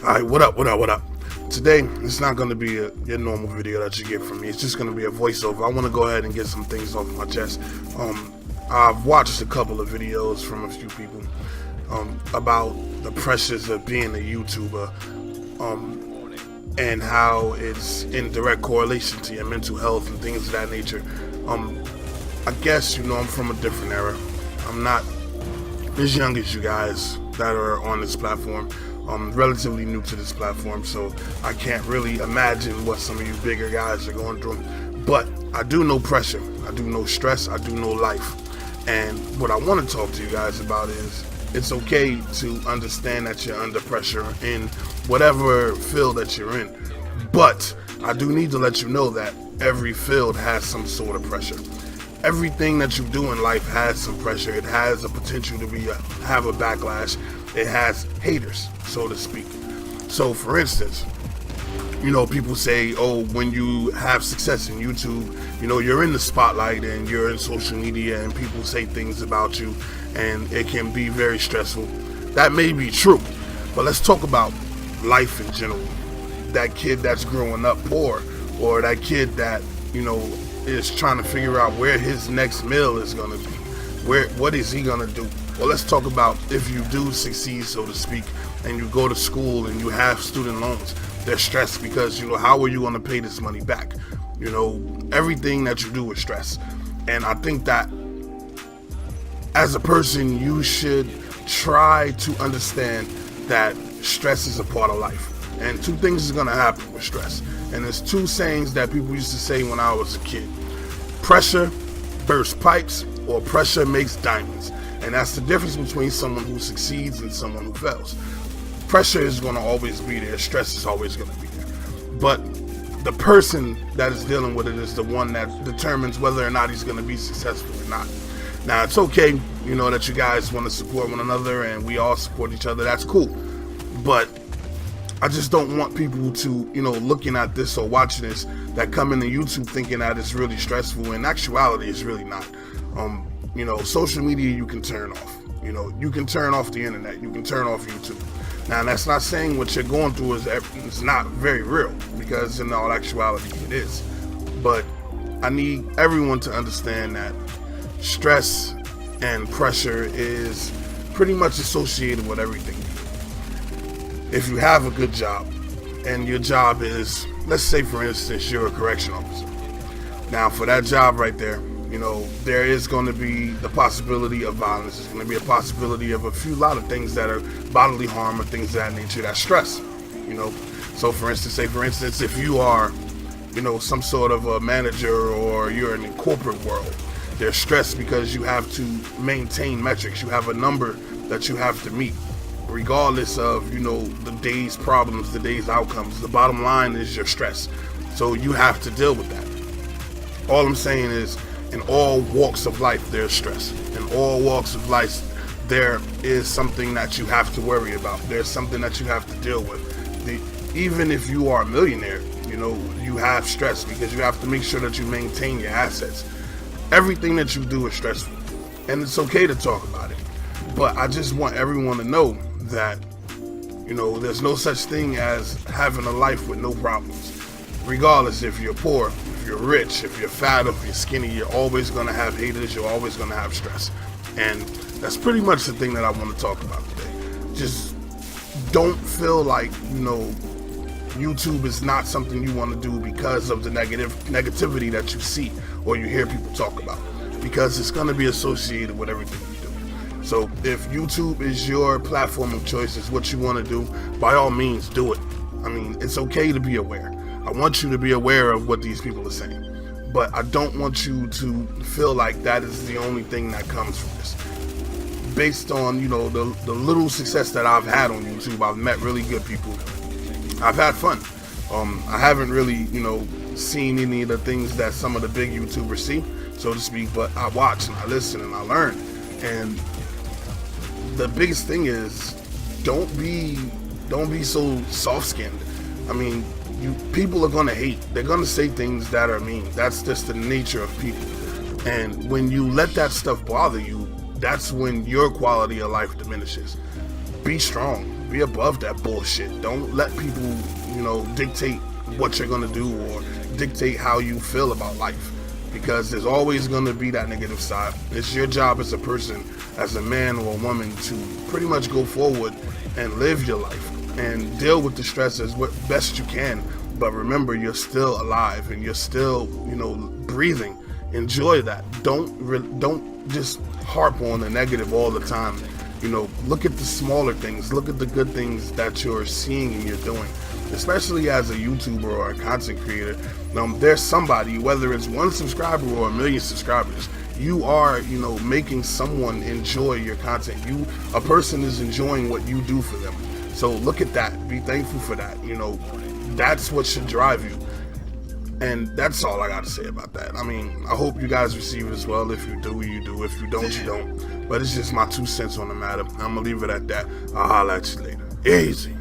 Alright, what up? Today, it's not going to be your normal video that you get from me. It's just going to be a voiceover. I want to go ahead and get some things off my chest. I've watched a couple of videos from a few people about the pressures of being a YouTuber and how it's in direct correlation to your mental health and things of that nature. I guess, I'm from a different era. I'm not as young as you guys that are on this platform. I'm relatively new to this platform, so I can't really imagine what some of you bigger guys are going through. But I do know pressure, I do know stress, I do know life. And what I want to talk to you guys about is it's okay to understand that you're under pressure in whatever field that you're in. But I do need to let you know that every field has some sort of pressure. Everything that you do in life has some pressure. It has a potential to have a backlash. It has haters, so to speak. So for instance, people say, when you have success in YouTube, you're in the spotlight and you're in social media and people say things about you and it can be very stressful. That may be true, but let's talk about life in general. That kid that's growing up poor, or that kid that, is trying to figure out where his next meal is going to be. What is he going to do? Well, let's talk about if you do succeed, so to speak, and you go to school and you have student loans. They're stressed because, how are you going to pay this money back? Everything that you do is stress. And I think that as a person, you should try to understand that stress is a part of life. And two things is going to happen with stress. And there's two sayings that people used to say when I was a kid. Pressure bursts pipes, or pressure makes diamonds. And that's the difference between someone who succeeds and someone who fails. Pressure is going to always be there. Stress is always going to be there. But the person that is dealing with it is the one that determines whether or not he's going to be successful or not. Now, it's okay, that you guys want to support one another and we all support each other. That's cool. But I just don't want people to, looking at this or watching this, that come into YouTube thinking that it's really stressful. In actuality, it's really not. Social media you can turn off. You can turn off the internet. You can turn off YouTube. Now, that's not saying what you're going through is not very real, because in all actuality it is. But I need everyone to understand that stress and pressure is pretty much associated with everything. If you have a good job and your job is, let's say for instance, you're a correction officer. Now for that job right there, there is going to be the possibility of violence. There's going to be a possibility of a lot of things that are bodily harm or things of that nature. That's stress, So for instance, if you are, some sort of a manager or you're in the corporate world, there's stress because you have to maintain metrics. You have a number that you have to meet, regardless of, the day's problems, the day's outcomes. The bottom line is your stress. So you have to deal with that. All I'm saying is, in all walks of life, there's stress. In all walks of life, there is something that you have to worry about. There's something that you have to deal with. Even if you are a millionaire, you have stress because you have to make sure that you maintain your assets. Everything that you do is stressful. And it's okay to talk about it. But I just want everyone to know that, there's no such thing as having a life with no problems. Regardless if you're poor, if you're rich, if you're fat, if you're skinny, you're always going to have haters, you're always going to have stress. And that's pretty much the thing that I want to talk about today. Just don't feel like, YouTube is not something you want to do because of the negativity that you see or you hear people talk about. Because it's going to be associated with everything you do. So if YouTube is your platform of choice, is what you want to do, by all means, do it. I mean, it's okay to be aware. I want you to be aware of what these people are saying. But I don't want you to feel like that is the only thing that comes from this. Based on, the little success that I've had on YouTube, I've met really good people. I've had fun. I haven't really, seen any of the things that some of the big YouTubers see, so to speak, but I watch and I listen and I learn. And the biggest thing is, don't be so soft-skinned. I mean, people are gonna hate. They're gonna say things that are mean. That's just the nature of people. And when you let that stuff bother you, that's when your quality of life diminishes. Be strong. Be above that bullshit. Don't let people, dictate what you're gonna do or dictate how you feel about life, because there's always gonna be that negative side. It's your job as a person, as a man or a woman, to pretty much go forward and live your life and deal with the stress as best you can. But remember, you're still alive and you're still, breathing. Enjoy that. Don't just harp on the negative all the time. Look at the smaller things. Look at the good things that you're seeing and you're doing. Especially as a YouTuber or a content creator, there's somebody, whether it's 1 subscriber or 1 million subscribers, you are, making someone enjoy your content. A person is enjoying what you do for them. So look at that. Be thankful for that. That's what should drive you. And that's all I got to say about that. I mean, I hope you guys receive it as well. If you do, you do. If you don't, you don't. But it's just my 2 cents on the matter. I'm going to leave it at that. I'll holler at you later. Easy.